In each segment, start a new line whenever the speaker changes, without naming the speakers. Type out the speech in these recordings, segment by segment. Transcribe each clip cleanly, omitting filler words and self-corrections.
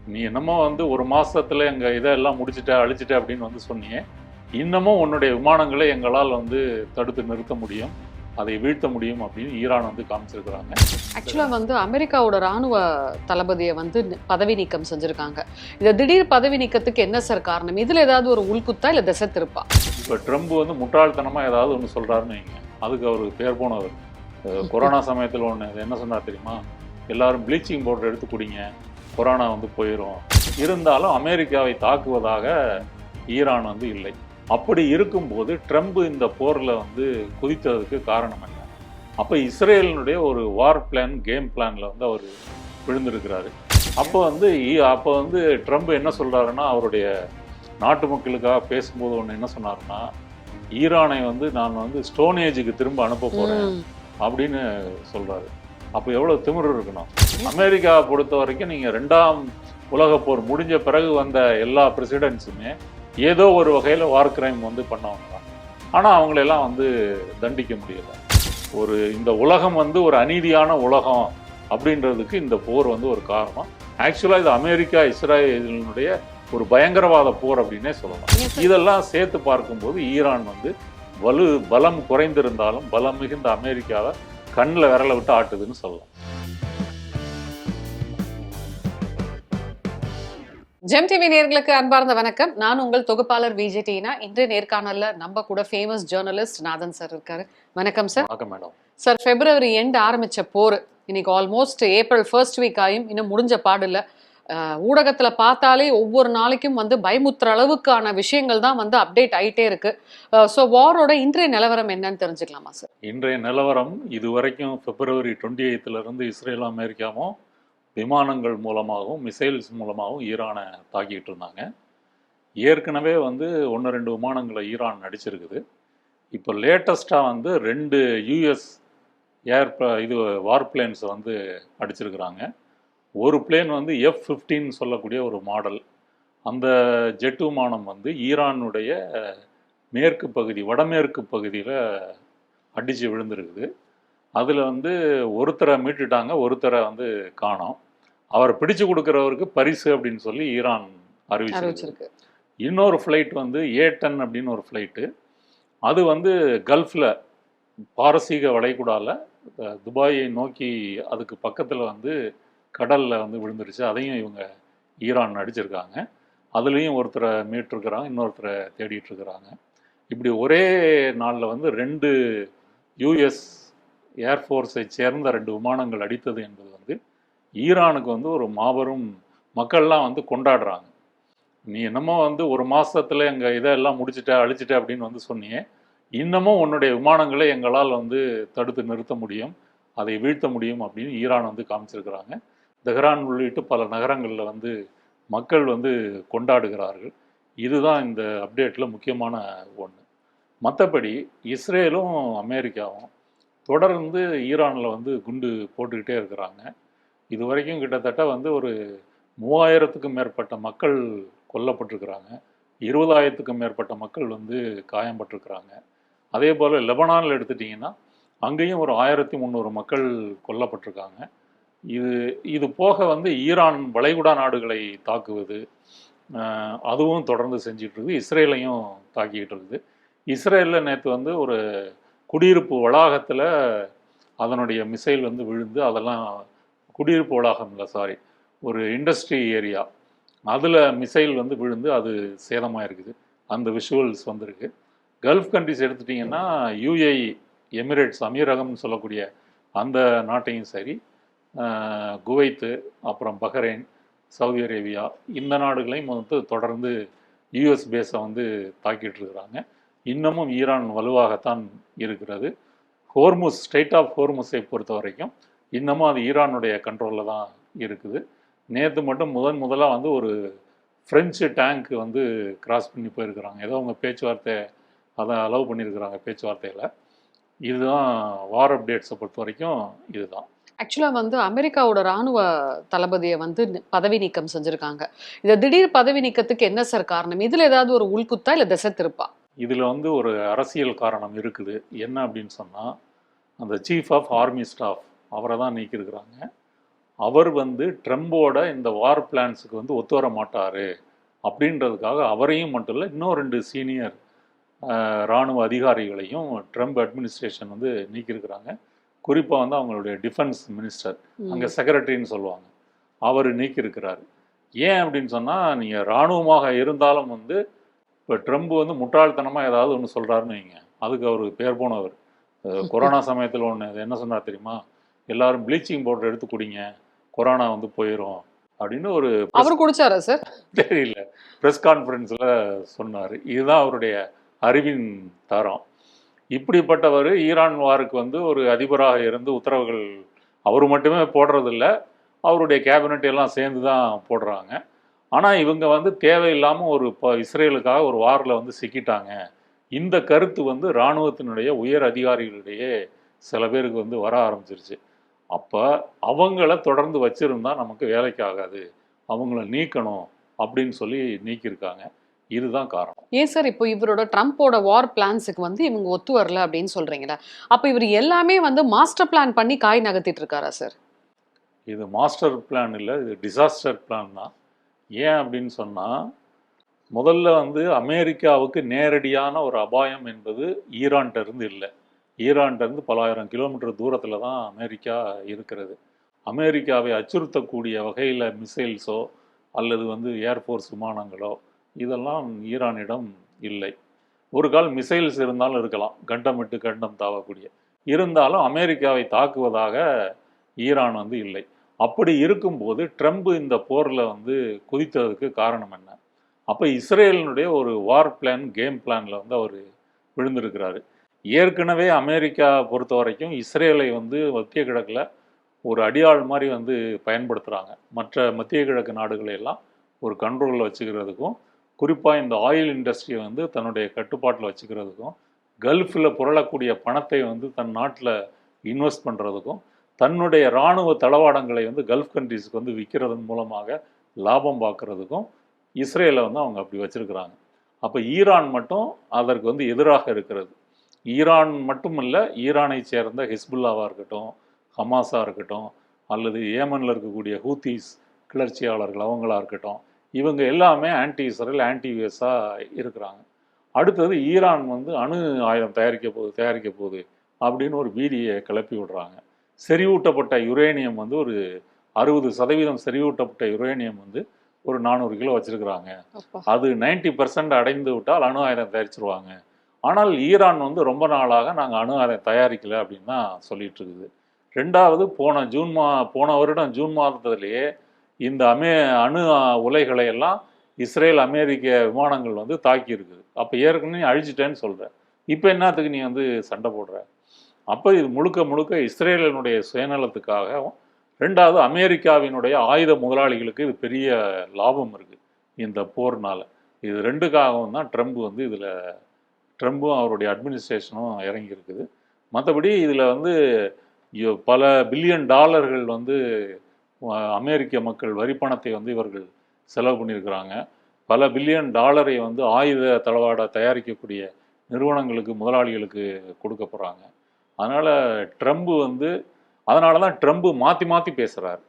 நீ என்னமோ வந்து ஒரு மாசத்துல எங்க இதெல்லாம் முடிச்சுட்ட அழிச்சிட்ட அப்படின்னு வந்து சொன்னியே, இன்னமும் உன்னுடைய விமானங்களை எங்களால் வந்து தடுத்து நிறுத்த முடியும், அதை வீழ்த்த முடியும் அப்படின்னு ஈரான் வந்து காமிச்சிருக்கிறாங்க.
ஆக்சுவலா வந்து அமெரிக்காவோட ராணுவ தளபதியை வந்து பதவி நீக்கம் செஞ்சிருக்காங்க. இந்த திடீர் பதவி நீக்கத்துக்கு என்ன சார் காரணம்? இதுல ஏதாவது ஒரு உள்குத்தா இல்ல திசை திருப்பா?
இப்போ ட்ரம்ப் வந்து முட்டாள்தனமா ஏதாவது ஒன்று சொல்றாருன்னு வைங்க, அதுக்கு அவருக்கு பேர் போனவர். கொரோனா சமயத்தில் ஒன்று என்ன சொன்னார் தெரியுமா? எல்லாரும் ப்ளீச்சிங் பவுடர் எடுத்து குடிங்க, கொரோனா வந்து போயிடும். இருந்தாலும் அமெரிக்காவை தாக்குவதாக ஈரான் வந்து இல்லை. அப்படி இருக்கும்போது ட்ரம்ப் இந்த போரில் வந்து குதித்ததுக்கு காரணம் என்ன? அப்போ இஸ்ரேலினுடைய ஒரு வார் பிளான், கேம் பிளானில் வந்து அவர் விழுந்திருக்கிறாரு. அப்போ வந்து ட்ரம்ப் என்ன சொல்கிறாருன்னா, அவருடைய நாட்டு மக்களுக்காக பேசும்போது ஒன்று என்ன சொன்னாருன்னா, ஈரானை வந்து நான் வந்து ஸ்டோன் ஏஜுக்கு திரும்ப அனுப்ப போகிறேன் அப்படின்னு சொல்கிறாரு. அப்போ எவ்வளோ திமிரு இருக்கணும். அமெரிக்காவை பொறுத்த வரைக்கும் நீங்கள் 2ஆம் உலகப் போர் முடிஞ்ச பிறகு வந்த எல்லா பிரசிடென்ட்ஸுமே ஏதோ ஒரு வகையில் வார் கிரைம் வந்து பண்ணவங்க தான். ஆனால் அவங்களெல்லாம் வந்து தண்டிக்க முடியலை. இந்த உலகம் வந்து ஒரு அநீதியான உலகம் அப்படின்றதுக்கு இந்த போர் வந்து ஒரு காரணம். ஆக்சுவலாக இது அமெரிக்கா இஸ்ரேலினுடைய ஒரு பயங்கரவாத போர் அப்படின்னே சொல்லலாம். இதெல்லாம் சேர்த்து பார்க்கும்போது ஈரான் வந்து பலம் குறைந்திருந்தாலும் பலம் மிகுந்த அமெரிக்காவை கண்ணில் விரல விட்டு ஆட்டுதுன்னு சொல்லலாம்.
ஜெம் டிவி நேயர்களுக்கு அன்பார்ந்த வணக்கம். நான் உங்கள் தொகுப்பாளர் விஜேடினா. இன்றைய நேர்காணல்ல நம்ம கூட ஃபேமஸ் ஜேர்னலிஸ்ட் நாதன் சார் இருக்காரு. வணக்கம் சார்.
வணக்கம் மேடம்.
சார், பிப்ரவரி எண்ட் ஆரம்பிச்ச போர் இன்னைக்கு ஆல்மோஸ்ட் ஏப்ரல் ஃபர்ஸ்ட் வீக் ஆயும் இன்னும் முடிஞ்ச பாடு இல்லை. ஊடகத்துல பார்த்தாலே ஒவ்வொரு நாளைக்கும் வந்து பயமுத்துற அளவுக்கான விஷயங்கள் தான் வந்து அப்டேட் ஆகிட்டே இருக்கு. ஸோ வாரோட இன்றைய நிலவரம் என்னன்னு தெரிஞ்சுக்கலாமா சார்?
இன்றைய நிலவரம் இதுவரைக்கும் பிப்ரவரி 28 இஸ்ரேலும் அமெரிக்காவும் விமானங்கள் மூலமாகவும் மிசைல்ஸ் மூலமாகவும் ஈரானை தாக்கிட்டு இருந்தாங்க. ஏற்கனவே வந்து 1-2 விமானங்களை ஈரான் அடிச்சிருக்குது. இப்போ லேட்டஸ்டாக வந்து 2 யூஎஸ் வார் பிளேன்ஸை வந்து அடிச்சிருக்கிறாங்க. ஒரு பிளேன் வந்து F-15 சொல்லக்கூடிய ஒரு மாடல். அந்த ஜெட் விமானம் வந்து ஈரானுடைய மேற்கு பகுதி, வடமேற்கு பகுதியில் அடித்து விழுந்திருக்குது. அதில் வந்து ஒருத்தரை மீட்டுட்டாங்க, ஒருத்தரை வந்து காணோம். அவரை பிடிச்சு கொடுக்குறவருக்கு பரிசு அப்படின்னு சொல்லி ஈரான் அறிவிச்சிருக்கு. இன்னொரு ஃப்ளைட் வந்து A-10 அப்படின்னு ஒரு ஃப்ளைட்டு. அது வந்து கல்ஃபில் பாரசீக வளைகுடாவில் துபாயை நோக்கி அதுக்கு பக்கத்தில் வந்து கடலில் வந்து விழுந்துருச்சு. அதையும் இவங்க ஈரான் அடிச்சிருக்காங்க. அதுலேயும் ஒருத்தரை மீட்டிருக்கிறாங்க, இன்னொருத்தரை தேடிட்டுருக்கிறாங்க. இப்படி ஒரே நாளில் வந்து 2 யூஎஸ் ஏர்ஃபோர்ஸை சேர்ந்த 2 விமானங்கள் அடித்தது என்பது வந்து ஈரானுக்கு வந்து ஒரு மாபெரும், மக்கள்லாம் வந்து கொண்டாடுறாங்க. நீ என்னமோ வந்து ஒரு மாதத்தில் எங்கள் இதெல்லாம் முடிச்சுட்ட அழிச்சிட்ட அப்படின்னு வந்து சொன்னியே, இன்னமும் உன்னுடைய விமானங்களை எங்களால் வந்து தடுத்து நிறுத்த முடியும், அதை வீழ்த்த முடியும் அப்படின்னு ஈரான் வந்து காமிச்சிருக்கிறாங்க. தெஹ்ரான் உள்ளிட்டு பல நகரங்களில் வந்து மக்கள் வந்து கொண்டாடுகிறார்கள். இதுதான் இந்த அப்டேட்டில் முக்கியமான ஒன்று. மற்றபடி இஸ்ரேலும் அமெரிக்காவும் தொடர்ந்து ஈரானில் வந்து குண்டு போட்டுக்கிட்டே இருக்கிறாங்க. இது வரைக்கும் கிட்டத்தட்ட வந்து ஒரு 3000க்கும் மேற்பட்ட மக்கள் கொல்லப்பட்டிருக்கிறாங்க. 20,000க்கும் மேற்பட்ட மக்கள் வந்து காயம்பட்டிருக்கிறாங்க. அதே போல் லெபனானில் எடுத்துட்டிங்கன்னா அங்கேயும் ஒரு 1300 மக்கள் கொல்லப்பட்டிருக்காங்க. இது போக வந்து ஈரான் வளைகுடா நாடுகளை தாக்குவது அதுவும் தொடர்ந்து செஞ்சிட்ருக்குது. இஸ்ரேலையும் தாக்கிக்கிட்டு இருக்குது. இஸ்ரேலில் நேற்று வந்து ஒரு குடியிருப்பு வளாகத்தில் அதனுடைய மிசைல் வந்து விழுந்து, அதெல்லாம் குடியிருப்பு வளாகம் இல்லை, சாரி, ஒரு இண்டஸ்ட்ரி ஏரியா, அதில் மிசைல் வந்து விழுந்து அது சேதமாக இருக்குது. அந்த விஷுவல்ஸ் வந்திருக்கு. கல்ஃப் கண்ட்ரிஸ் எடுத்துட்டிங்கன்னா UAE, எமிரேட்ஸ், அமீரகம்னு சொல்லக்கூடிய அந்த நாட்டையும் சரி, குவைத்து, அப்புறம் பஹ்ரைன், சவுதி அரேபியா, இந்த நாடுகளையும் வந்து தொடர்ந்து US பேஸை வந்து தாக்கிட்டு இருக்கிறாங்க. இன்னமும் ஈரான் வலுவாகத்தான் இருக்கிறது. ஹோர்முஸ், ஸ்ட்ரெய்ட் ஆஃப் ஹோர்முஸை பொறுத்த வரைக்கும் இன்னமும் அது ஈரானுடைய கண்ட்ரோலில் தான் இருக்குது. நேற்று மட்டும் முதலாக வந்து ஒரு ஃப்ரெஞ்சு டேங்க் வந்து கிராஸ் பண்ணி போயிருக்கிறாங்க. ஏதோ அவங்க பேச்சுவார்த்தை அதை அலோவ் பண்ணியிருக்கிறாங்க பேச்சுவார்த்தையில். இதுதான் வார் அப்டேட்ஸை பொறுத்த வரைக்கும் இதுதான்.
ஆக்சுவலாக வந்து அமெரிக்காவோட ராணுவ தளபதியை வந்து பதவி நீக்கம் செஞ்சுருக்காங்க. இதை திடீர் பதவி நீக்கத்துக்கு என்ன சார் காரணம்? இதில் ஏதாவது ஒரு உள்குத்தா இல்லை திசை திருப்பா?
இதில் வந்து ஒரு அரசியல் காரணம் இருக்குது. என்ன அப்படின்னு சொன்னால், அந்த சீஃப் ஆஃப் ஆர்மி ஸ்டாஃப் அவரை தான் நீக்கியிருக்கிறாங்க. அவர் வந்து ட்ரம்போட இந்த வார் பிளான்ஸுக்கு வந்து ஒத்து வர மாட்டார் அப்படின்றதுக்காக அவரையும் மட்டும் இல்லை, இன்னும் 2 சீனியர் இராணுவ அதிகாரிகளையும் ட்ரம்ப் அட்மினிஸ்ட்ரேஷன் வந்து நீக்கியிருக்கிறாங்க. குறிப்பாக வந்து அவங்களுடைய டிஃபென்ஸ் மினிஸ்டர், அங்கே செக்ரட்டரின்னு சொல்லுவாங்க, அவர் நீக்கியிருக்கிறார். ஏன் அப்படின்னு சொன்னால், நீங்கள் இராணுவமாக இருந்தாலும் வந்து இப்போ ட்ரம்ப் வந்து முட்டாள்தனமாக ஏதாவது ஒன்று சொல்கிறாருன்னு வைங்க, அதுக்கு அவர் பேர் போனவர். கொரோனா சமயத்தில் ஒன்று என்ன சொன்னார் தெரியுமா? எல்லாரும் ப்ளீச்சிங் பவுடர் எடுத்து குடிங்க, கொரோனா வந்து போயிடும் அப்படின்னு ஒரு
அவர் குடிச்சாரா சார்?
தெரியல, ப்ரெஸ் கான்ஃபரன்ஸில் சொன்னார். இதுதான் அவருடைய அறிவின் தரம். இப்படிப்பட்டவர் ஈரான் வாருக்கு வந்து ஒரு அதிபராக இருந்து உத்தரவுகள் அவர் மட்டுமே போடுறதில்ல, அவருடைய கேபினட் எல்லாம் சேர்ந்து தான் போடுறாங்க. ஆனால் இவங்க வந்து தேவையில்லாமல் ஒரு இஸ்ரேலுக்காக ஒரு வாரில் வந்து சிக்கிட்டாங்க. இந்த கருத்து வந்து இராணுவத்தினுடைய உயர் அதிகாரிகளிடையே சில பேருக்கு வந்து வர ஆரம்பிச்சிருச்சு. அப்போ அவங்கள தொடர்ந்து வச்சிருந்தா நமக்கு வேலைக்கு ஆகாது, அவங்கள நீக்கணும் அப்படின்னு சொல்லி நீக்கியிருக்காங்க. இதுதான் காரணம்.
ஏன் சார் இப்போ இவரோட ட்ரம்ப்போட வார் பிளான்ஸுக்கு வந்து இவங்க ஒத்து வரல அப்படின்னு சொல்றீங்களா? அப்போ இவர் எல்லாமே வந்து மாஸ்டர் பிளான் பண்ணி காய் நகர்த்திட்டு இருக்காரா சார்?
இது மாஸ்டர் பிளான் இல்லை, இது டிசாஸ்டர் பிளான் தான். ஏன் அப்படின்னு சொன்னால், முதல்ல வந்து அமெரிக்காவுக்கு நேரடியான ஒரு அபாயம் என்பது ஈரான்கிட்ட இருந்து இல்லை. ஈரான்கிட்ட இருந்து பல ஆயிரம் கிலோமீட்டர் தூரத்தில் தான் அமெரிக்கா இருக்கிறது. அமெரிக்காவை அச்சுறுத்தக்கூடிய வகையில் மிசைல்ஸோ அல்லது வந்து ஏர்ஃபோர்ஸ் விமானங்களோ இதெல்லாம் ஈரானிடம் இல்லை. ஒரு கால் மிசைல்ஸ் இருந்தாலும் இருக்கலாம், கண்டம் விட்டு கண்டம் தாவக்கூடிய, இருந்தாலும் அமெரிக்காவை தாக்குவதாக ஈரான் வந்து இல்லை. அப்படி இருக்கும்போது ட்ரம்ப் இந்த போரில் வந்து குதித்ததுக்கு காரணம் என்ன? அப்போ இஸ்ரேலினுடைய ஒரு வார் பிளான், கேம் பிளானில் வந்து அவர் விழுந்திருக்கிறாரு. ஏற்கனவே அமெரிக்கா பொறுத்த வரைக்கும் இஸ்ரேலை வந்து மத்திய கிழக்கில் ஒரு அடியாள் மாதிரி வந்து பயன்படுத்துகிறாங்க. மற்ற மத்திய கிழக்கு நாடுகளை எல்லாம் ஒரு கண்ட்ரோலில் வச்சுக்கிறதுக்கும், குறிப்பாக இந்த ஆயில் இண்டஸ்ட்ரியை வந்து தன்னுடைய கட்டுப்பாட்டில் வச்சுக்கிறதுக்கும், கல்ஃபில் புரளக்கூடிய பணத்தை வந்து தன் நாட்டில் இன்வெஸ்ட் பண்ணுறதுக்கும், தன்னுடைய இராணுவ தளவாடங்களை வந்து கல்ஃப் கண்ட்ரிஸுக்கு வந்து விற்கிறதன் மூலமாக லாபம் பார்க்குறதுக்கும் இஸ்ரேலை வந்து அவங்க அப்படி வச்சுருக்கிறாங்க. அப்போ ஈரான் மட்டும் அதற்கு வந்து எதிராக இருக்கிறது. ஈரான் மட்டும் இல்லை, ஈரானை சேர்ந்த ஹிஸ்புல்லாவாக இருக்கட்டும், ஹமாஸாக இருக்கட்டும், அல்லது ஏமனில் இருக்கக்கூடிய ஹூத்தீஸ் கிளர்ச்சியாளர்கள் அவங்களா இருக்கட்டும், இவங்க எல்லாமே ஆன்டி இஸ்ரேல், ஆன்டி யூஎஸ்ஸாக இருக்கிறாங்க. அடுத்தது ஈரான் வந்து அணு ஆயுதம் தயாரிக்க போகுது அப்படின்னு ஒரு பீதியை கிளப்பி விடுறாங்க. செறிவூட்டப்பட்ட யுரேனியம் வந்து ஒரு 60% செறிவூட்டப்பட்ட யுரேனியம் வந்து ஒரு 400 கிலோ வச்சிருக்கிறாங்க. அது 90% அடைந்து விட்டால் அணு ஆயுதம் தயாரிச்சிருவாங்க. ஆனால் ஈரான் வந்து ரொம்ப நாளாக நாங்கள் அணு ஆயுதம் தயாரிக்கலை அப்படின்னு தான் சொல்லிட்டு இருக்குது. ரெண்டாவது, போன வருடம் ஜூன் மாதத்திலேயே இந்த அணு உலைகளை எல்லாம் இஸ்ரேல் அமெரிக்க விமானங்கள் வந்து தாக்கி இருக்குது. அப்போ ஏற்கனவே அழிச்சிட்டேன்னு சொல்கிறேன், இப்போ என்னத்துக்கு நீ வந்து சண்டை போடுற? அப்போ இது முழுக்க முழுக்க இஸ்ரேலினுடைய சுயநலத்துக்காகவும், ரெண்டாவது அமெரிக்காவினுடைய ஆயுத முதலாளிகளுக்கு இது பெரிய லாபம் இருக்குது இந்த போர்னால். இது ரெண்டுக்காகவும் தான் ட்ரம்ப் வந்து ட்ரம்பும் அவருடைய அட்மினிஸ்ட்ரேஷனும் இறங்கி இருக்குது. மற்றபடி இதில் வந்து பல பில்லியன் டாலர்கள் வந்து அமெரிக்க மக்கள் வரிப்பணத்தை வந்து இவர்கள் செலவு பண்ணியிருக்கிறாங்க. பல பில்லியன் டாலரை வந்து ஆயுத தளவாட தயாரிக்கக்கூடிய நிறுவனங்களுக்கு, முதலாளிகளுக்கு கொடுக்க போகிறாங்க. அதனால தான் ட்ரம்ப் மாற்றி மாற்றி பேசுகிறார்.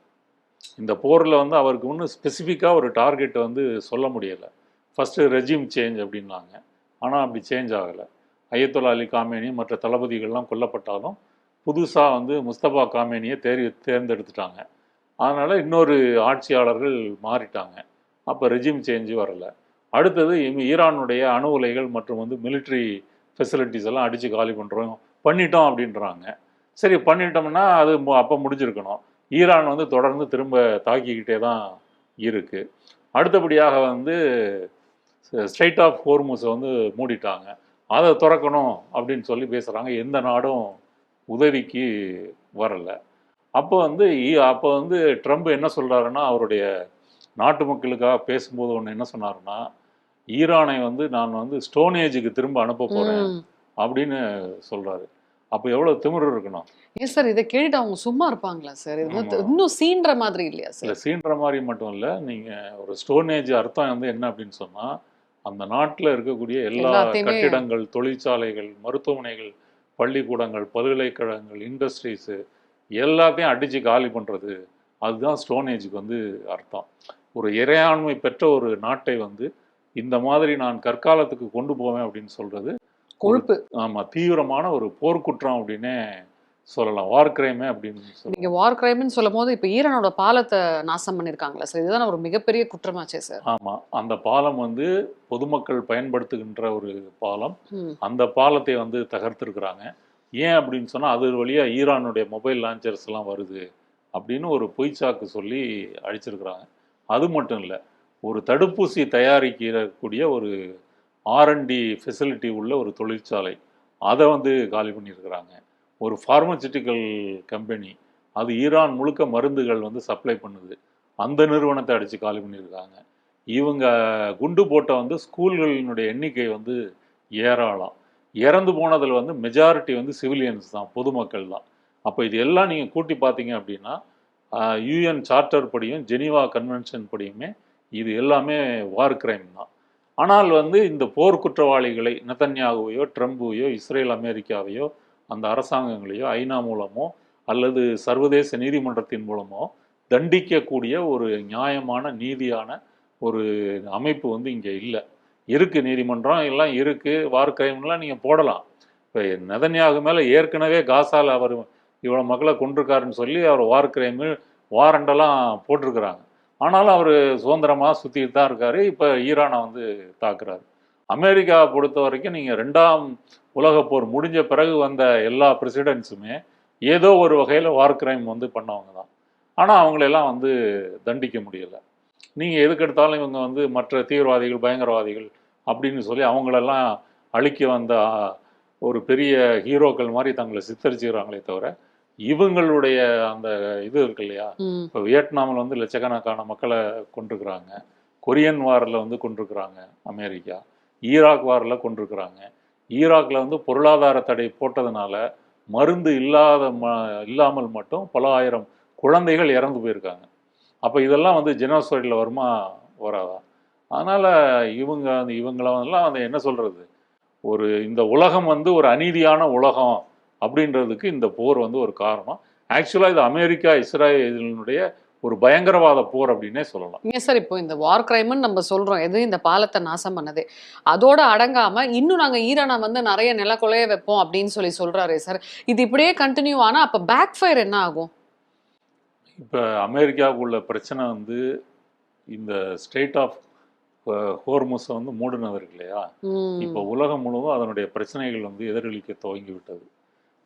இந்த போரில் வந்து அவருக்கு ஒன்றும் ஸ்பெசிஃபிக்காக ஒரு டார்கெட் வந்து சொல்ல முடியலை. ஃபஸ்ட்டு ரெஜிம் சேஞ்ச் அப்படின்னாங்க, ஆனால் அப்படி சேஞ்ச் ஆகலை. அயத்துல்லா அலி காமேனி மற்ற தளபதிகள்லாம் கொல்லப்பட்டாலும் புதுசாக வந்து முஸ்தபா காமேனியை தேர்ந்தெடுத்துட்டாங்க. அதனால் இன்னொரு ஆட்சியாளர்கள் மாறிட்டாங்க. அப்போ ரெஜிம் சேஞ்சு வரலை. அடுத்தது ஈரானுடைய அணு உலைகள் மற்றும் வந்து மிலிட்ரி ஃபெசிலிட்டிஸ் எல்லாம் அடித்து காலி பண்ணிட்டோம் அப்படின்றாங்க. சரி, பண்ணிட்டோம்னா அது அப்போ முடிஞ்சிருக்கணும். ஈரான் வந்து தொடர்ந்து திரும்ப தாக்கிக்கிட்டே தான் இருக்குது. அடுத்தபடியாக வந்து ஸ்ட்ரைட் ஆஃப் ஹோர்முஸை வந்து மூடிட்டாங்க, அதை திறக்கணும் அப்படின்னு சொல்லி பேசுகிறாங்க. எந்த நாடும் உதவிக்கு வரலை. அப்போ வந்து ட்ரம்ப் என்ன சொல்கிறாருன்னா, அவருடைய நாட்டு மக்களுக்காக பேசும்போது ஒன்று என்ன சொன்னாருன்னா, ஈரானை வந்து நான் வந்து ஸ்டோன் ஏஜுக்கு திரும்ப அனுப்ப போகிறேன் அப்படின்னு சொல்கிறாரு. அப்போ எவ்வளோ திமிரு இருக்கணும்?
ஏன் சார் இதை கேட்டுட்டு அவங்க சும்மா இருப்பாங்களா சார்? இன்னும் சீன்ற மாதிரி இல்லையா சார்?
இல்லை, சீன்ற மாதிரி மட்டும் இல்லை. நீங்கள் ஒரு ஸ்டோன் ஏஜ் அர்த்தம் வந்து என்ன அப்படின்னு சொன்னால், அந்த நாட்டில் இருக்கக்கூடிய எல்லா கட்டிடங்கள், தொழிற்சாலைகள், மருத்துவமனைகள், பள்ளிக்கூடங்கள், பல்கலைக்கழகங்கள், இண்டஸ்ட்ரீஸு எல்லாத்தையும் அடித்து காலி பண்ணுறது அதுதான் ஸ்டோன் ஏஜுக்கு வந்து அர்த்தம். ஒரு இறையாண்மை பெற்ற ஒரு நாட்டை வந்து இந்த மாதிரி நான் கற்காலத்துக்கு கொண்டு போவேன் அப்படின்னு சொல்றது
கொழுப்பு.
ஆமாம், தீவிரமான ஒரு போர்க்குற்றம் அப்படின்னே சொல்லலாம். வார் கிரைமே அப்படின்னு சொல்லலாம்.
நீங்க வார் கிரைம்னு சொல்லும் போது இப்ப ஈரானோட பாலத்தை நாசம் பண்ணிருக்காங்களா சார்? இதுதான் ஒரு மிகப்பெரிய குற்றமாச்சே சார்.
ஆமாம், அந்த பாலம் வந்து பொதுமக்கள் பயன்படுத்துகின்ற ஒரு பாலம்.
ம்.
அந்த பாலத்தை வந்து தகர்த்திருக்கிறாங்க. ஏன் அப்படின்னு சொன்னால் அது வழியாக ஈரானுடைய மொபைல் லான்ச்சர்ஸ் எல்லாம் வருது அப்படின்னு ஒரு பொய்ச்சாக்கு சொல்லி அழிச்சிருக்கிறாங்க. அது மட்டும் இல்லை, ஒரு தடுப்பூசி தயாரிக்கக்கூடிய ஒரு ஆர்என்டி ஃபெசிலிட்டி உள்ள ஒரு தொழிற்சாலை, அதை வந்து காலி பண்ணியிருக்கிறாங்க. ஒரு ஃபார்மசிட்டிக்கல் கம்பெனி, அது ஈரான் முழுக்க மருந்துகள் வந்து சப்ளை பண்ணுது, அந்த நிறுவனத்தை அடித்து காலி பண்ணியிருக்காங்க. இவங்க குண்டு போட்ட வந்து ஸ்கூல்களினுடைய எண்ணிக்கை வந்து ஏராளம். இறந்து போனதில் வந்து மெஜாரிட்டி வந்து சிவிலியன்ஸ் தான், பொதுமக்கள் தான். அப்போ இது எல்லாம் நீங்கள் கூட்டி பார்த்தீங்க அப்படின்னா யூஎன் சார்ட்டர் படியும் ஜெனீவா கன்வென்ஷன் படியுமே இது எல்லாமே வார் கிரைம் தான். ஆனால் வந்து இந்த போர் குற்றவாளிகளை நெதன்யாகுவையோ ட்ரம்பையோ இஸ்ரேல் அமெரிக்காவையோ அந்த அரசாங்கங்களையோ ஐநா மூலமோ அல்லது சர்வதேச நீதிமன்றத்தின் மூலமோ தண்டிக்கக்கூடிய ஒரு நியாயமான நீதியான ஒரு அமைப்பு வந்து இங்கே இல்லை. இருக்குது, நீதிமன்றம் எல்லாம் இருக்குது, வார் கிரைம்லாம் நீங்கள் போடலாம். இப்போ நெதன்யாகு மேலே ஏற்கனவே காசால் அவர் இவ்வளோ மக்களை கொண்டிருக்காருன்னு சொல்லி அவர் வார் கிரைமு வாரண்டெல்லாம் போட்டிருக்கிறாங்க. ஆனாலும் அவர் சுதந்திரமாக சுற்றிட்டு தான் இருக்கார். இப்போ ஈரானை வந்து தாக்குறாரு. அமெரிக்காவை பொறுத்த வரைக்கும் நீங்கள் 2ஆம் உலகப் போர் முடிஞ்ச பிறகு வந்த எல்லா பிரசிடென்ட்ஸுமே ஏதோ ஒரு வகையில் வார் கிரைம் வந்து பண்ணவங்க தான். ஆனால் அவங்களெல்லாம் வந்து தண்டிக்க முடியலை. நீங்கள் எதுக்கு எடுத்தாலும் இவங்க வந்து மற்ற தீவிரவாதிகள் பயங்கரவாதிகள் அப்படின்னு சொல்லி அவங்களெல்லாம் அழிக்க வந்த ஒரு பெரிய ஹீரோக்கள் மாதிரி தங்களை சித்தரிச்சுக்கிறாங்களே தவிர இவங்களுடைய அந்த இது இருக்கு இல்லையா. இப்போ வியட்நாமில் வந்து லட்சக்கணக்கான மக்களை கொண்டிருக்கிறாங்க, கொரியன் வாரில் வந்து கொண்டிருக்கிறாங்க அமெரிக்கா, ஈராக் வாரில் கொண்டிருக்கிறாங்க. ஈராக்கில் வந்து பொருளாதார தடை போட்டதுனால மருந்து இல்லாமல் மட்டும் பல ஆயிரம் குழந்தைகள் இறந்து போயிருக்காங்க. அப்போ இதெல்லாம் வந்து ஜெனோசைடில் வருமா வராதா? அதனால் இவங்களெல்லாம் வந்து என்ன சொல்கிறது, ஒரு இந்த உலகம் வந்து ஒரு அநீதியான உலகம் அப்படின்றதுக்கு இந்த போர் வந்து ஒரு காரணம். ஆக்சுவலாக இது அமெரிக்கா இஸ்ரேலினுடைய ஒரு பயங்கரவாத போர் அப்படின்னே சொல்லலாம்.
ஏன் சார் இப்போ இந்த வார் கிரைம்னு நம்ம சொல்றோம், எது இந்த பாலத்தை நாசம் பண்ணதே, அதோட அடங்காம இன்னும் நாங்க ஈரானை வந்து நிறைய நிலக்கொலைய வைப்போம் அப்படின்னு சொல்றாரு சார். இது இப்படியே கண்டினியூ ஆனா அப்ப பேக் ஃபயர் என்ன ஆகும்?
இப்போ அமெரிக்காவுக்கு உள்ள பிரச்சனை வந்து இந்த ஸ்டேட் ஆஃப் ஹோர்முஸை வந்து மூடினது இருக்கு இல்லையா. இப்போ உலகம் முழுவதும் அதனுடைய பிரச்சனைகள் வந்து எதிரொலிக்க துவங்கி விட்டது.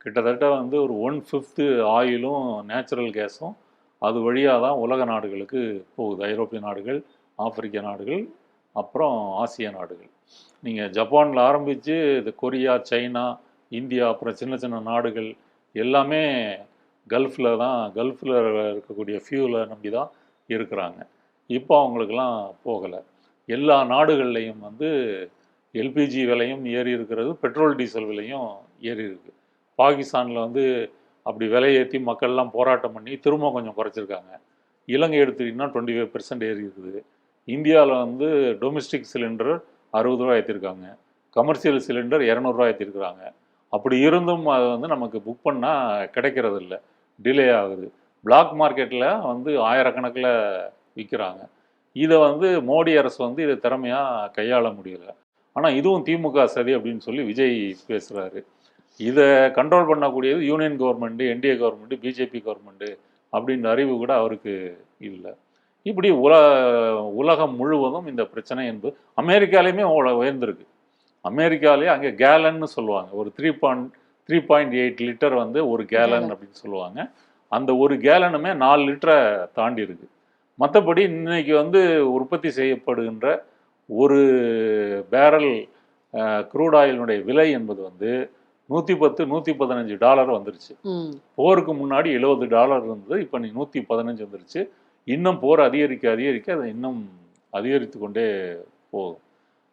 கிட்டத்தட்ட வந்து ஒரு 1/5 ஆயிலும் நேச்சுரல் கேஸும் அது வழியாக தான் உலக நாடுகளுக்கு போகுது. ஐரோப்பிய நாடுகள், ஆப்பிரிக்க நாடுகள், அப்புறம் ஆசிய நாடுகள். நீங்கள் ஜப்பானில் ஆரம்பித்து இந்த கொரியா, சைனா, இந்தியா, அப்புறம் சின்ன சின்ன நாடுகள் எல்லாமே கல்ஃபில் இருக்கக்கூடிய ஃபியூலை நம்பி தான் இருக்கிறாங்க. இப்போ அவங்களுக்கெல்லாம் போகலை. எல்லா நாடுகள்லையும் வந்து எல்பிஜி விலையும் ஏறி இருக்கிறது, பெட்ரோல் டீசல் விலையும் ஏறி இருக்குது. பாகிஸ்தானில் வந்து அப்படி விலையேற்றி மக்கள்லாம் போராட்டம் பண்ணி திரும்ப கொஞ்சம் குறைச்சிருக்காங்க. இலங்கை எடுத்துக்கிட்டிங்கன்னா 25% ஏறி இருக்குது. இந்தியாவில் வந்து டொமெஸ்டிக் சிலிண்டர் 60 ரூபா ஏற்றிருக்காங்க, கமர்ஷியல் சிலிண்டர் 200 ரூபா ஏற்றிருக்கிறாங்க. அப்படி இருந்தும் அது வந்து நமக்கு புக் பண்ணால் கிடைக்கிறது இல்லை, டிலே ஆகுது. பிளாக் மார்க்கெட்டில் வந்து ஆயிரக்கணக்கில் விற்கிறாங்க. இதை வந்து மோடி அரசு வந்து இதை திறமையாக கையாள முடியலை. ஆனால் இதுவும் திமுக சதி அப்படின்னு சொல்லி விஜய் பேசுகிறாரு. இதை கண்ட்ரோல் பண்ணக்கூடியது union government, NDA government, BJP government அப்படின்ற அறிவு கூட அவருக்கு இல்லை. இப்படி உலகம் முழுவதும் இந்த பிரச்சனை என்பது அமெரிக்காலேயுமே உயர்ந்திருக்கு. அமெரிக்காலேயே அங்கே கேலன்னு சொல்லுவாங்க, ஒரு 3.8 லிட்டர் வந்து ஒரு கேலன் அப்படின்னு சொல்லுவாங்க. அந்த ஒரு கேலனுமே 4 லிட்டரை தாண்டி இருக்கு. மற்றபடி இன்னைக்கு வந்து உற்பத்தி செய்யப்படுகின்ற ஒரு பேரல் க்ரூட் ஆயிலினுடைய விலை என்பது வந்து $110-115 வந்துருச்சு. போருக்கு முன்னாடி $70 இருந்தது, இப்போ நீ 115 வந்துருச்சு. இன்னும் போர் அதிகரிக்க அதிகரிக்க அதை இன்னும் அதிகரித்து கொண்டே போகும்.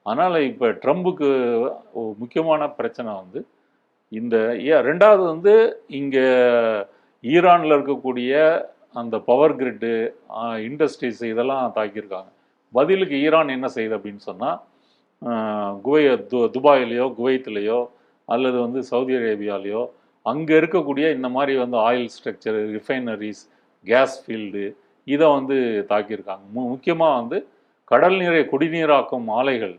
அதனால் இப்போ ட்ரம்புக்கு முக்கியமான பிரச்சனை வந்து இந்த ரெண்டாவது வந்து இங்கே ஈரானில் இருக்கக்கூடிய அந்த பவர் கிரிட்டு, இண்டஸ்ட்ரீஸ் இதெல்லாம் தாக்கியிருக்காங்க. பதிலுக்கு ஈரான் என்ன செய்யுது அப்படின்னு சொன்னால், துபாயிலையோ குவைத்திலையோ அல்லது வந்து சவுதி அரேபியாலேயோ அங்கே இருக்கக்கூடிய இந்த மாதிரி வந்து oil structure, refineries, gas field இதை வந்து தாக்கியிருக்காங்க. முக்கியமாக வந்து கடல் நீரை குடிநீராக்கும் ஆலைகள்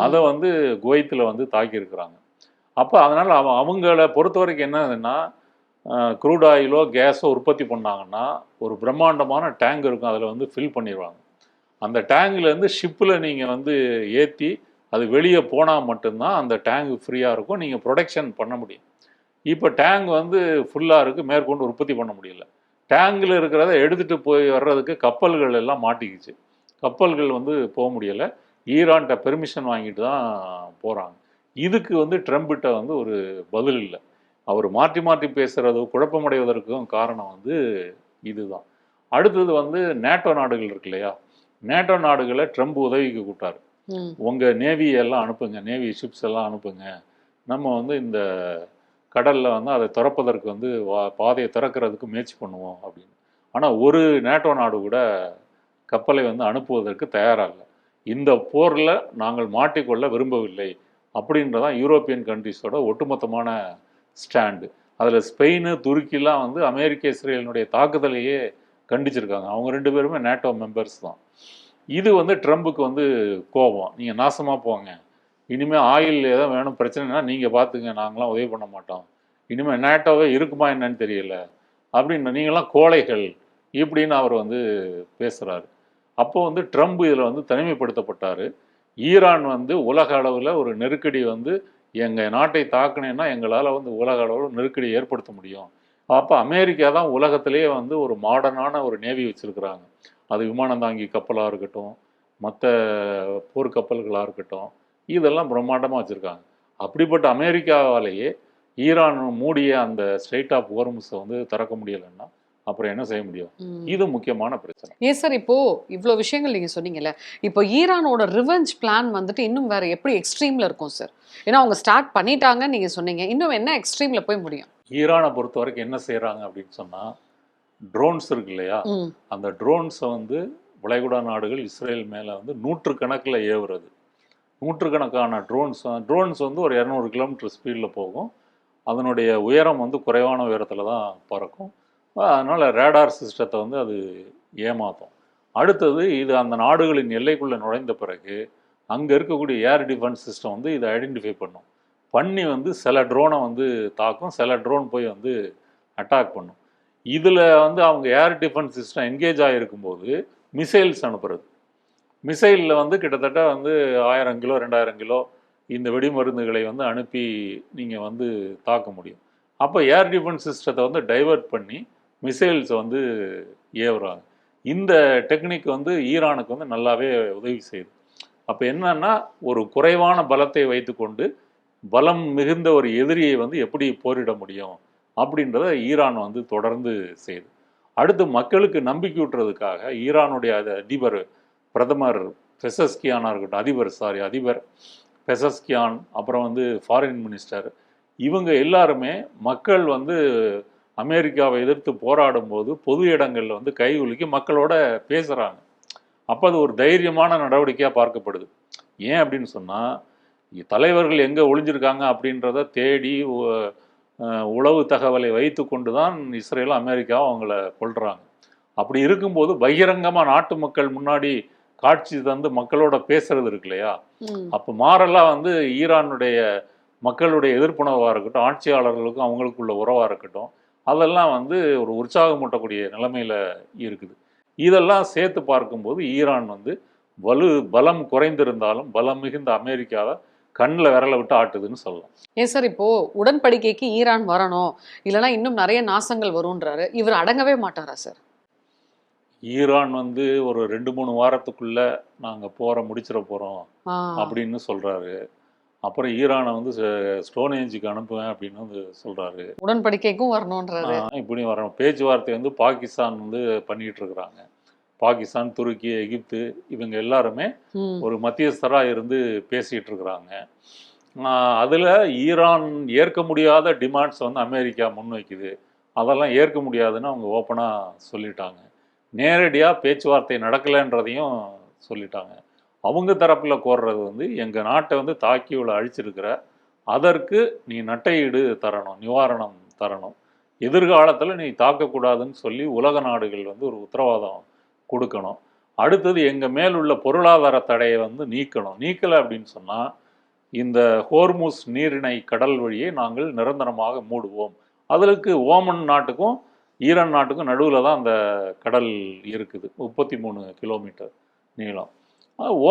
அதை வந்து குவைத்தில் வந்து தாக்கியிருக்கிறாங்க. அப்போ அதனால் அவங்கள பொறுத்த வரைக்கும் என்னதுன்னா, க்ரூட் ஆயிலோ கேஸோ உற்பத்தி பண்ணாங்கன்னா ஒரு பிரம்மாண்டமான டேங்க் இருக்கும், அதில் வந்து ஃபில் பண்ணிடுவாங்க. அந்த டேங்க்லேருந்து ஷிப்பில் நீங்கள் வந்து ஏற்றி அது வெளியே போனால் மட்டும்தான் அந்த டேங்க் ஃப்ரீயாக இருக்கும், நீங்கள் ப்ரொடக்ஷன் பண்ண முடியும். இப்போ டேங்க் வந்து ஃபுல்லாக இருக்குது, மேற்கொண்டு உற்பத்தி பண்ண முடியல. டேங்கில் இருக்கிறத எடுத்துகிட்டு போய் வர்றதுக்கு கப்பல்கள் எல்லாம் மாட்டிக்கிச்சு, கப்பல்கள் வந்து போக முடியலை. ஈரான்கிட்ட பெர்மிஷன் வாங்கிட்டு தான் போகிறாங்க. இதுக்கு வந்து ட்ரம்ப்கிட்ட வந்து ஒரு பதில் இல்லை. அவர் மாற்றி மாற்றி பேசுகிறது குழப்பமடைவதற்கும் காரணம் வந்து இதுதான். அடுத்தது வந்து நேட்டோ நாடுகள் இருக்கு இல்லையா, நேட்டோ நாடுகளை ட்ரம்ப் உதவிக்கு கூப்பிட்டாரு. உங்கள் நேவியெல்லாம் அனுப்புங்க, நேவி ஷிப்ஸ் எல்லாம் அனுப்புங்க, நம்ம வந்து இந்த கடலில் வந்து அதை திறப்பதற்கு வந்து பாதையை திறக்கிறதுக்கு முயற்சி பண்ணுவோம் அப்படின்னு. ஆனால் ஒரு நேட்டோ நாடு கூட கப்பலை வந்து அனுப்புவதற்கு தயாராக இல்லை. இந்த போரில் நாங்கள் மாட்டிக்கொள்ள விரும்பவில்லை அப்படின்றதான் யூரோப்பியன் கண்ட்ரிஸோட ஒட்டுமொத்தமான ஸ்டாண்டு. அதில் ஸ்பெயின் துருக்கிலாம் வந்து அமெரிக்க இஸ்ரேலினுடைய தாக்குதலையே கண்டிச்சிருக்காங்க. அவங்க 2 பேருமே நேட்டோ மெம்பர்ஸ் தான். இது வந்து ட்ரம்புக்கு வந்து கோபம், நீங்கள் நாசமாக போங்க, இனிமேல் ஆயில் ஏதோ வேணும் பிரச்சனைனா நீங்கள் பார்த்துங்க, நாங்களாம் உதவி பண்ண மாட்டோம், இனிமேல் நேட்டோவே இருக்குமா என்னன்னு தெரியல அப்படின்னு, நீங்களாம் கோழைகள் இப்படின்னு அவர் வந்து பேசுகிறாரு. அப்போ வந்து ட்ரம்ப் இதில் வந்து தனிமைப்படுத்தப்பட்டார். ஈரான் வந்து உலக அளவில் ஒரு நெருக்கடி வந்து எங்கள் நாட்டை தாக்குனேன்னா எங்களால் வந்து உலக அளவில் நெருக்கடி ஏற்படுத்த முடியும். அப்போ அமெரிக்கா தான் உலகத்திலேயே வந்து ஒரு மாடர்னான ஒரு நேவி வச்சுருக்குறாங்க. அது விமானம் தாங்கி கப்பலாக இருக்கட்டும், மற்ற போர்க்கப்பல்களாக இருக்கட்டும், இதெல்லாம் பிரம்மாண்டமாக வச்சுருக்காங்க. அப்படிப்பட்ட அமெரிக்காவாலேயே ஈரான் மூடிய அந்த ஸ்ட்ரெயிட் ஆஃப் ஹோர்முஸை வந்து திறக்க முடியலைன்னா அப்புறம் என்ன செய்ய முடியும்? இது முக்கியமான பிரச்சனை.
ஏன் சார் இப்போ இவ்வளோ விஷயங்கள் நீங்கள் சொன்னீங்கல்ல, இப்போ ஈரானோட ரிவெஞ்ச் பிளான் வந்துட்டு இன்னும் வேற எப்படி எக்ஸ்ட்ரீமில் இருக்கும் சார்? ஏன்னா அவங்க ஸ்டார்ட் பண்ணிட்டாங்கன்னு நீங்கள் சொன்னீங்க, இன்னும் என்ன எக்ஸ்ட்ரீமில் போய் முடியும்?
ஈரானை பொறுத்த வரைக்கும் என்ன செய்கிறாங்க அப்படின்னு சொன்னால், ட்ரோன்ஸ் இருக்கு இல்லையா, அந்த ட்ரோன்ஸை வந்து வளைகுடா நாடுகள் இஸ்ரேல் மேலே வந்து 100 கணக்கில் ஏவுறது. 100 கணக்கான ட்ரோன்ஸ் வந்து ஒரு 200 கிலோமீட்டர் ஸ்பீடில் போகும். அதனுடைய உயரம் வந்து குறைவான உயரத்தில் தான் பறக்கும். அதனால் ரேடார் சிஸ்டத்தை வந்து அது ஏமாற்றும். அடுத்தது இது அந்த நாடுகளின் எல்லைக்குள்ளே நுழைந்த பிறகு அங்கே இருக்கக்கூடிய ஏர் டிஃபென்ஸ் சிஸ்டம் வந்து இதை ஐடென்டிஃபை பண்ணி வந்து சில ட்ரோனை வந்து தாக்கும், சில ட்ரோன் போய் வந்து அட்டாக் பண்ணும். இதில் வந்து அவங்க ஏர் டிஃபென்ஸ் சிஸ்டம் என்கேஜ் ஆகிருக்கும்போது மிசைல்ஸ் அனுப்புறது. மிசைலில் வந்து கிட்டத்தட்ட வந்து 1000 கிலோ 2000 கிலோ இந்த வெடிமருந்துகளை வந்து அனுப்பி நீங்கள் வந்து தாக்க முடியும். அப்போ ஏர் டிஃபென்ஸ் சிஸ்டத்தை வந்து டைவர்ட் பண்ணி மிசைல்ஸை வந்து ஏவுறாங்க. இந்த டெக்னிக் வந்து ஈரானுக்கு வந்து நல்லாவே உதவி செய்யுது. அப்போ என்னன்னா, ஒரு குறைவான பலத்தை வைத்துக்கொண்டு பலம் மிகுந்த ஒரு எதிரியை வந்து எப்படி போரிட முடியும் அப்படின்றத ஈரான் வந்து தொடர்ந்து செய்யுது. அடுத்து மக்களுக்கு நம்பிக்கை ஊட்டுறதுக்காக ஈரானுடைய அதிபர் பிரதமர் பெசஸ்கியானாக இருக்கட்டும், அதிபர் பெசஸ்கியான், அப்புறம் வந்து ஃபாரின் மினிஸ்டர், இவங்க எல்லாருமே மக்கள் வந்து அமெரிக்காவை எதிர்த்து போராடும் போது பொது இடங்களில் வந்து கைகுலுக்கி மக்களோட பேசுகிறாங்க. அப்போ அது ஒரு தைரியமான நடவடிக்கையாக பார்க்கப்படுது. ஏன் அப்படின்னு சொன்னால், தலைவர்கள் எங்கே ஒளிஞ்சிருக்காங்க அப்படின்றத தேடி உளவு தகவலை வைத்து கொண்டு தான் இஸ்ரேலும் அமெரிக்காவும் அவங்கள கொள்கிறாங்க. அப்படி இருக்கும்போது பகிரங்கமாக நாட்டு மக்கள் முன்னாடி காட்சி தந்து மக்களோட பேசுறது இருக்கு இல்லையா, அப்போ மாறலாம் வந்து ஈரானுடைய மக்களுடைய எதிர்ப்புணர்வாக இருக்கட்டும், ஆட்சியாளர்களுக்கும் அவங்களுக்குள்ள உறவாக இருக்கட்டும், அதெல்லாம் வந்து ஒரு உற்சாகமூட்டக்கூடிய நிலைமையில் இருக்குது. இதெல்லாம் சேர்த்து பார்க்கும்போது ஈரான் வந்து பலம் குறைந்திருந்தாலும் பலம் மிகுந்த அமெரிக்காவை கண்ணில் விரல விட்டு ஆட்டுதுன்னு சொல்லலாம்.
ஏன் சார் இப்போ உடன்படிக்கைக்கு ஈரான் வரணும், இல்லைன்னா இன்னும் நிறைய நாசங்கள் வரும்ன்றாரு, இவர் அடங்கவே மாட்டாரா சார்?
ஈரான் வந்து ஒரு 2-3 வாரத்துக்குள்ள நாங்கள் முடிச்சிட போகிறோம் அப்படின்னு சொல்கிறாரு. அப்புறம் ஈரானை வந்து ஸ்டோன் ஏஜுக்கு அனுப்புவேன் அப்படின்னு வந்து சொல்கிறாரு.
உடன்படிக்கைக்கும் வரணுன்றாரு.
இப்படி வரணும். பேச்சுவார்த்தை வந்து பாகிஸ்தான் வந்து பண்ணிட்டு இருக்கிறாங்க. பாகிஸ்தான், துருக்கி, எகிப்து இவங்க எல்லாருமே ஒரு மத்தியஸ்தராக இருந்து பேசிகிட்டு இருக்கிறாங்க. அதில் ஈரான் ஏற்க முடியாத டிமாண்ட்ஸ் வந்து அமெரிக்கா முன்வைக்குது. அதெல்லாம் ஏற்க முடியாதுன்னு அவங்க ஓப்பனாக சொல்லிட்டாங்க. நேரடியாக பேச்சுவார்த்தை நடக்கலைன்றதையும் சொல்லிட்டாங்க. அவங்க தரப்பில் கோர்றது வந்து எங்கள் நாட்டை வந்து தாக்கி இவ்வளோ அழிச்சிருக்கிற, அதற்கு நீ நட்டையீடு தரணும், நிவாரணம் தரணும், எதிர்காலத்தில் நீ தாக்கக்கூடாதுன்னு சொல்லி உலக நாடுகள் வந்து ஒரு உத்தரவாதம் கொடுக்கணும். அடுத்தது எங்கள் மேலுள்ள பொருளாதார தடையை வந்து நீக்கலை அப்படின்னு சொன்னால் இந்த ஹோர்முஸ் நீரிணை கடல் வழியை நாங்கள் நிரந்தரமாக மூடுவோம். அதற்கு ஓமன் நாட்டுக்கும் ஈரான் நாட்டுக்கும் நடுவில் தான் அந்த கடல் இருக்குது, 33 கிலோமீட்டர் நீளம்.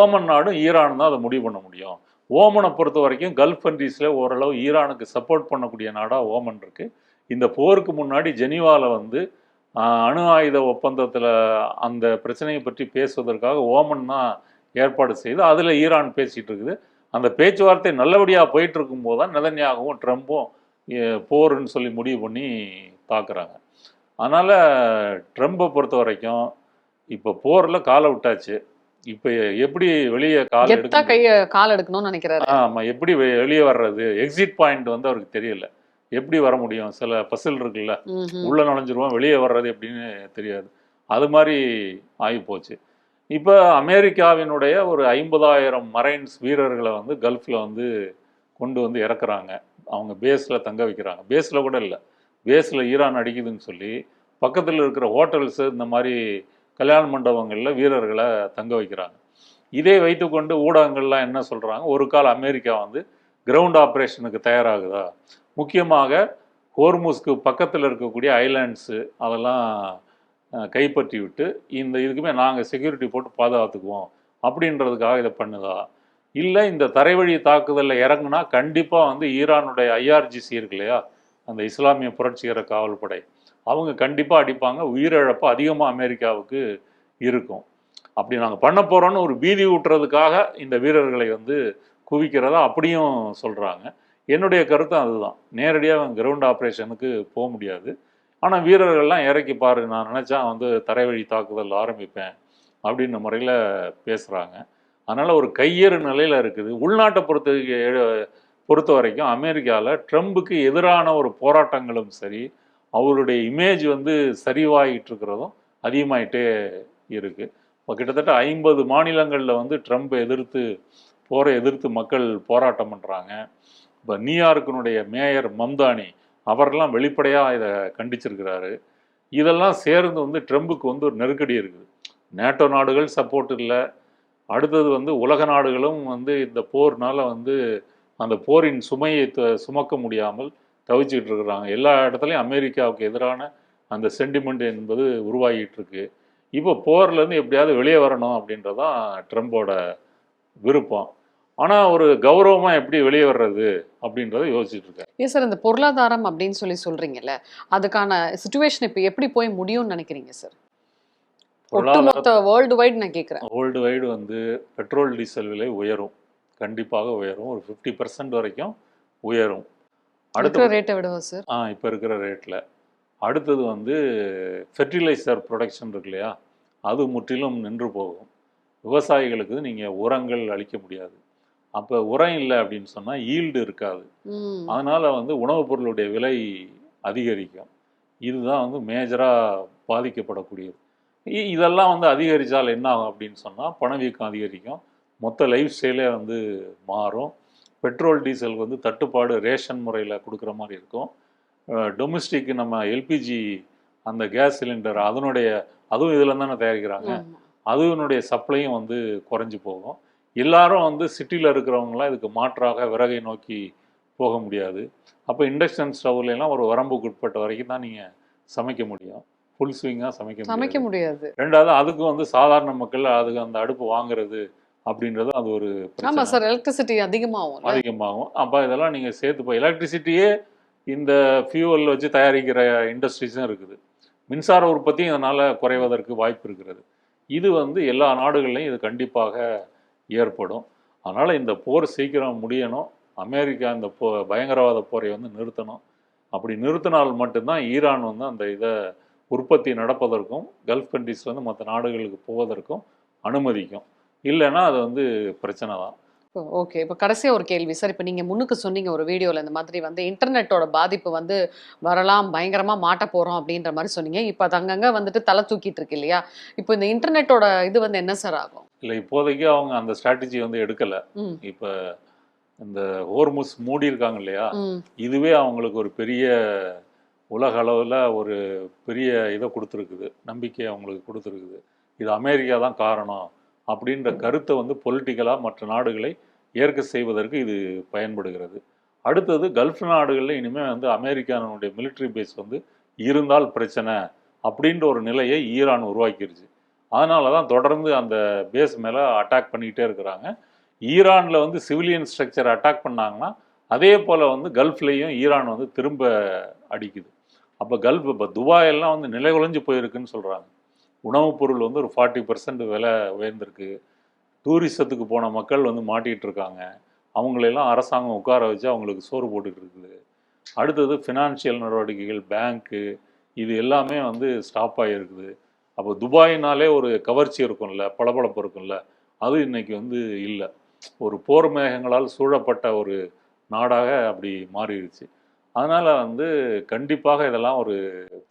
ஓமன் நாடும் ஈரான் தான் அதை முடிவு பண்ண முடியும். ஓமனை பொறுத்த வரைக்கும் கல்ஃப் கண்ட்ரீஸில் ஓரளவு ஈரானுக்கு சப்போர்ட் பண்ணக்கூடிய நாடாக ஓமன் இருக்குது. இந்த போருக்கு முன்னாடி ஜெனீவாவில் வந்து அணு ஆயுத ஒப்பந்தத்தில் அந்த பிரச்சனையை பற்றி பேசுவதற்காக ஓமன் தான் ஏற்பாடு செய்து அதில் ஈரான் பேசிகிட்டு இருக்குது. அந்த பேச்சுவார்த்தை நல்லபடியாக போயிட்டு இருக்கும்போது தான் நெதன்யாகவும் ட்ரம்ப்பும் போருன்னு சொல்லி முடிவு பண்ணி தாக்குறாங்க. அதனால் ட்ரம்பை பொறுத்த வரைக்கும் இப்போ போரில் காலை விட்டாச்சு. இப்போ எப்படி வெளியே கால்
எடுக்கணும்னு நினைக்கிறாரு.
ஆமாம், எப்படி வெளியே வர்றது, எக்ஸிட் பாயிண்ட் வந்து அவருக்கு தெரியல. எப்படி வர முடியும், சில பசில் இருக்குல்ல, உள்ள நுழைஞ்சிருவோம் வெளியே வர்றது எப்படின்னு தெரியாது. அது மாதிரி ஆகி போச்சு. இப்போ அமெரிக்காவினுடைய ஒரு 50,000 மரைன்ஸ் வீரர்களை வந்து கல்ஃபில் வந்து கொண்டு வந்து இறக்குறாங்க. அவங்க பேஸில் தங்க வைக்கிறாங்க. பேஸில் கூட இல்லை, பேஸில் ஈரான் அடிக்குதுன்னு சொல்லி பக்கத்தில் இருக்கிற ஹோட்டல்ஸு இந்த மாதிரி கல்யாண மண்டபங்களில் வீரர்களை தங்க வைக்கிறாங்க. இதை வைத்துக்கொண்டு ஊடகங்கள்லாம் என்ன சொல்கிறாங்க, ஒரு கால் அமெரிக்கா வந்து கிரவுண்ட் ஆப்ரேஷனுக்கு தயாராகுதா, முக்கியமாக ஹோர்முஸ்க்கு பக்கத்தில் இருக்கக்கூடிய ஐலாண்ட்ஸு அதெல்லாம் கைப்பற்றி விட்டு இந்த இதுக்குமே நாங்கள் செக்யூரிட்டி போட்டு பாதுகாத்துக்குவோம் அப்படின்றதுக்காக இதை பண்ணுதா, இல்லை இந்த தரைவழி தாக்குதலில் இறங்குனா கண்டிப்பாக வந்து ஈரானுடைய IRGC இருக்கு இல்லையா, அந்த இஸ்லாமிய புரட்சிகர காவல்படை, அவங்க கண்டிப்பாக அடிப்பாங்க, உயிரிழப்பு அதிகமாக அமெரிக்காவுக்கு இருக்கும், அப்படி நாங்கள் பண்ண போகிறோன்னு ஒரு பீதி ஊட்டுறதுக்காக இந்த வீரர்களை வந்து குவிக்கிறதா அப்படியும் சொல்கிறாங்க. என்னுடைய கருத்தும் அதுதான். நேரடியாக கிரவுண்ட் ஆப்ரேஷனுக்கு போக முடியாது, ஆனால் வீரர்கள்லாம் இறக்கி பாரு, நான் நினச்சா வந்து தரைவழி தாக்குதல் ஆரம்பிப்பேன் அப்படின்ற முறையில் பேசுகிறாங்க. அதனால் ஒரு கையேறு நிலையில் இருக்குது. உள்நாட்டை பொறுத்த வரைக்கும் அமெரிக்காவில் ட்ரம்புக்கு எதிரான ஒரு போராட்டங்களும் சரி, அவருடைய இமேஜ் வந்து சரிவாகிட்டு இருக்கிறதும் அதிகமாயிட்டே இருக்குது. இப்போ கிட்டத்தட்ட 50 மாநிலங்களில் வந்து ட்ரம்ப் போரை எதிர்த்து மக்கள் போராட்டம் பண்ணுறாங்க. இப்போ நியூயார்க்கினுடைய மேயர் மம்தானி அவரெல்லாம் வெளிப்படையாக இதை கண்டிச்சிருக்கிறாரு. இதெல்லாம் சேர்ந்து வந்து ட்ரம்புக்கு வந்து ஒரு நெருக்கடி இருக்குது. நேட்டோ நாடுகள் சப்போர்ட் இல்லை, அடுத்தது வந்து உலக நாடுகளும் வந்து இந்த போர்னால் வந்து அந்த போரின் சுமையை சுமக்க முடியாமல் தவிச்சிக்கிட்டு இருக்கிறாங்க. எல்லா இடத்துலையும் அமெரிக்காவுக்கு எதிரான அந்த சென்டிமெண்ட் என்பது உருவாகிட்டு இருக்கு. இப்போ போர்லேருந்து எப்படியாவது வெளியே வரணும் அப்படின்றதான் ட்ரம்போட விருப்பம். ஆனால் ஒரு கௌரவமாக எப்படி வெளியே வர்றது அப்படின்றத யோசிச்சுட்டு இருக்கேன்.
ஏன் சார் இந்த பொருளாதாரம் அப்படின்னு சொல்றீங்கல்ல, அதுக்கான சிச்சுவேஷன் இப்போ எப்படி போய் முடியும்னு நினைக்கிறீங்க சார்? ஒட்டுமொத்த வேர்ல்டு வைடு நான் கேட்குறேன்.
வேர்ல்டு வைடு வந்து பெட்ரோல் டீசல் விலை உயரும், கண்டிப்பாக உயரும், ஒரு 50% வரைக்கும் உயரும்.
அடுத்த ரேட்டை விடுவோம் சார்.
இப்போ இருக்கிற ரேட்டில். அடுத்தது வந்து ஃபெர்டிலைசர் ப்ரொடக்ஷன் இருக்கு இல்லையா, அது முற்றிலும் நின்று போகும். விவசாயிகளுக்கு நீங்கள் உரங்கள் அளிக்க முடியாது. அப்போ உரம் இல்லை அப்படின்னு சொன்னால் ஈல்டு இருக்காது. அதனால் வந்து உணவுப் பொருளுடைய விலை அதிகரிக்கும். இதுதான் வந்து மேஜராக பாதிக்கப்படக்கூடியது. இதெல்லாம் வந்து அதிகரித்தால் என்ன ஆகும் அப்படின்னு சொன்னால் பணவீக்கம் அதிகரிக்கும், மொத்த லைஃப் ஸ்டைலே வந்து மாறும். பெட்ரோல் டீசல் வந்து தட்டுப்பாடு ரேஷன் முறையில் கொடுக்குற மாதிரி இருக்கும். டொமஸ்டிக் நம்ம எல்பிஜி அந்த கேஸ் சிலிண்டர் அதுவும் இதில் தானே தயாரிக்கிறாங்க, அதுனுடைய சப்ளையும் வந்து குறைஞ்சி போகும். எல்லாரும் வந்து சிட்டியில் இருக்கிறவங்களாம் இதுக்கு மாற்றாக விறகை நோக்கி போக முடியாது. அப்போ இண்டக்ஷன் ஸ்டவ்லாம் ஒரு வரம்புக்கு உட்பட்ட வரைக்கும் தான் நீங்கள் சமைக்க முடியும், ஃபுல் ஸ்விங்காக சமைக்க முடியாது. ரெண்டாவது அதுக்கு வந்து சாதாரண மக்கள் அதுக்கு அந்த அடுப்பு வாங்குறது அப்படின்றது அது ஒரு
சார், எலக்ட்ரிசிட்டி அதிகமாகும்.
அப்போ இதெல்லாம் நீங்கள் சேர்த்து எலக்ட்ரிசிட்டியே இந்த ஃபியூவல் வச்சு தயாரிக்கிற இண்டஸ்ட்ரீஸும் இருக்குது. மின்சார உற்பத்தியும் இதனால் குறைவதற்கு வாய்ப்பு இருக்கிறது. இது வந்து எல்லா நாடுகள்லையும் இது கண்டிப்பாக ஏற்படும். அதனால் இந்த போர் சீக்கிரம் முடியணும். அமெரிக்கா இந்த பயங்கரவாத போரை வந்து நிறுத்தணும். அப்படி நிறுத்தினால் மட்டும்தான் ஈரான் வந்து அந்த இதை உற்பத்தி நடப்பதற்கும் கல்ஃப் கண்ட்ரீஸ்லேருந்து மற்ற நாடுகளுக்கு போவதற்கும் அனுமதிக்கும். இல்லைன்னா அது வந்து பிரச்சனை தான்.
ஓகே, இப்போ கடைசியாக ஒரு கேள்வி சார். இப்போ நீங்கள் முன்னுக்கு சொன்னீங்க ஒரு வீடியோவில் இந்த மாதிரி வந்து இன்டர்நெட்டோட பாதிப்பு வந்து வரலாம், பயங்கரமாக மாட்ட போகிறோம் அப்படின்ற மாதிரி சொன்னீங்க. இப்போ அது அங்கங்கே வந்துட்டு தலை தூக்கிட்டு இருக்கு இல்லையா? இப்போ இந்த இன்டர்நெட்டோட இது வந்து என்ன சார் ஆகும்?
இல்லை, இப்போதைக்கு அவங்க அந்த ஸ்ட்ராட்டஜி வந்து எடுக்கலை. இப்போ இந்த ஹோர்முஸ் மூடி இருக்காங்க இல்லையா, இதுவே அவங்களுக்கு ஒரு பெரிய உலக அளவில் ஒரு பெரிய இதை கொடுத்துருக்குது, நம்பிக்கையை அவங்களுக்கு கொடுத்துருக்குது. இது அமெரிக்கா தான் காரணம் அப்படின்ற கருத்தை வந்து பொலிட்டிக்கலாக மற்ற நாடுகளை ஏற்க செய்வதற்கு இது பயன்படுகிறது. அடுத்தது கல்ஃப் நாடுகளில் இனிமேல் வந்து அமெரிக்கானுடைய மிலிட்ரி பேஸ் வந்து இருந்தால் பிரச்சனை அப்படின்ற ஒரு நிலையை ஈரான் உருவாக்கிருச்சு. அதனால தான் தொடர்ந்து அந்த பேஸ் மேலே அட்டாக் பண்ணிக்கிட்டே இருக்கிறாங்க. ஈரானில் வந்து சிவிலியன் ஸ்ட்ரக்சர் அட்டாக் பண்ணாங்கன்னா அதே போல் வந்து கல்ஃப்லேயும் ஈரான் வந்து திரும்ப அடிக்குது. அப்போ கல்ஃப் இப்போ துபாயெல்லாம் வந்து நிலை குலைஞ்சு போயிருக்குன்னு சொல்கிறாங்க. உணவுப் பொருள் வந்து ஒரு 40% விலை உயர்ந்திருக்கு. டூரிசத்துக்கு போன மக்கள் வந்து மாட்டிகிட்டு இருக்காங்க. அவங்களெல்லாம் அரசாங்கம் உட்கார வச்சு அவங்களுக்கு சோறு போட்டுக்கிட்டு இருக்குது. அடுத்தது ஃபினான்ஷியல் நடவடிக்கைகள், பேங்க்கு, இது எல்லாமே வந்து ஸ்டாப் ஆகிருக்குது. அப்போ துபாயினாலே ஒரு கவர்ச்சி இருக்கும்ல, பளபளப்பு இருக்கும்ல, அது இன்னைக்கு வந்து இல்லை. ஒரு போர் மேகங்களால் சூழப்பட்ட ஒரு நாடாக அப்படி மாறிடுச்சு. அதனால வந்து கண்டிப்பாக இதெல்லாம் ஒரு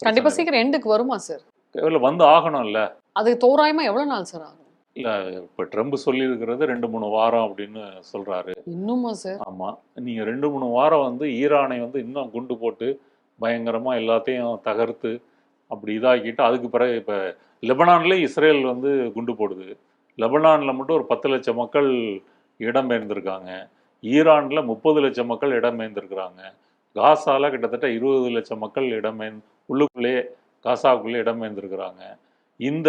கண்டிப்பா சீக்கிரம் எண்டுக்கு வருமா சார்?
இல்லை வந்து ஆகணும்ல.
அது தோராயமா எவ்வளவு நாள் சார் ஆகும்?
இல்லை, இப்போ ட்ரம்ப் சொல்லியிருக்கிறது 2-3 வாரம் அப்படின்னு சொல்கிறாரு.
இன்னுமா சார்?
ஆமாம், நீங்கள் 2-3 வாரம் வந்து ஈரானை வந்து இன்னும் குண்டு போட்டு பயங்கரமாக எல்லாத்தையும் தகர்த்து அப்படி இதாக்கிட்டு அதுக்கு பிறகு இப்போ லெபனான்லேயே இஸ்ரேல் வந்து குண்டு போடுது. லெபனானில் மட்டும் ஒரு 10 லட்சம் மக்கள் இடம்பெயர்ந்திருக்காங்க. ஈரானில் 30 லட்சம் மக்கள் இடம்பெயர்ந்திருக்கிறாங்க. காசாவில் கிட்டத்தட்ட 20 லட்சம் மக்கள் உள்ளுக்குள்ளேயே காசாவுக்குள்ளே இடம்பெயர்ந்திருக்கிறாங்க. இந்த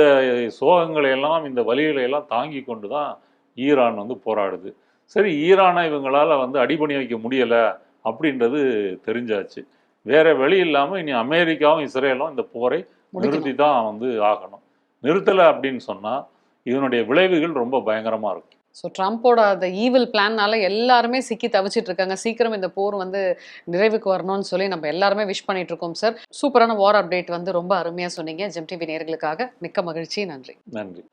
சோகங்களை எல்லாம், இந்த வலிகளை எல்லாம் தாங்கி கொண்டு தான் ஈரான் வந்து போராடுது. சரி, ஈரானை இவங்களால வந்து அடிபணி வைக்க முடியலை அப்படின்றது தெரிஞ்சாச்சு. வேற வழி இல்லாமல் இனி அமெரிக்காவும் இஸ்ரேலும் இந்த போரை நிறுத்தி தான் வந்து ஆகணும். நிறுத்தலை அப்படின்னு சொன்னால் இதனுடைய விளைவுகள் ரொம்ப பயங்கரமாக இருக்கும்.
ஸோ ட்ரம்ப்போட அந்த ஈவில் பிளான்னால எல்லாருமே சிக்கி தவிச்சிட்டு இருக்காங்க. சீக்கிரம் இந்த போர் வந்து நிறைவுக்கு வரணும்னு சொல்லி நம்ம எல்லாருமே விஷ் பண்ணிட்டு இருக்கோம் சார். சூப்பரான வார் அப்டேட் வந்து ரொம்ப அருமையாக சொன்னீங்க. ஜெம் டிவி நேயர்களுக்காக மிக்க மகிழ்ச்சி. நன்றி.
நன்றி.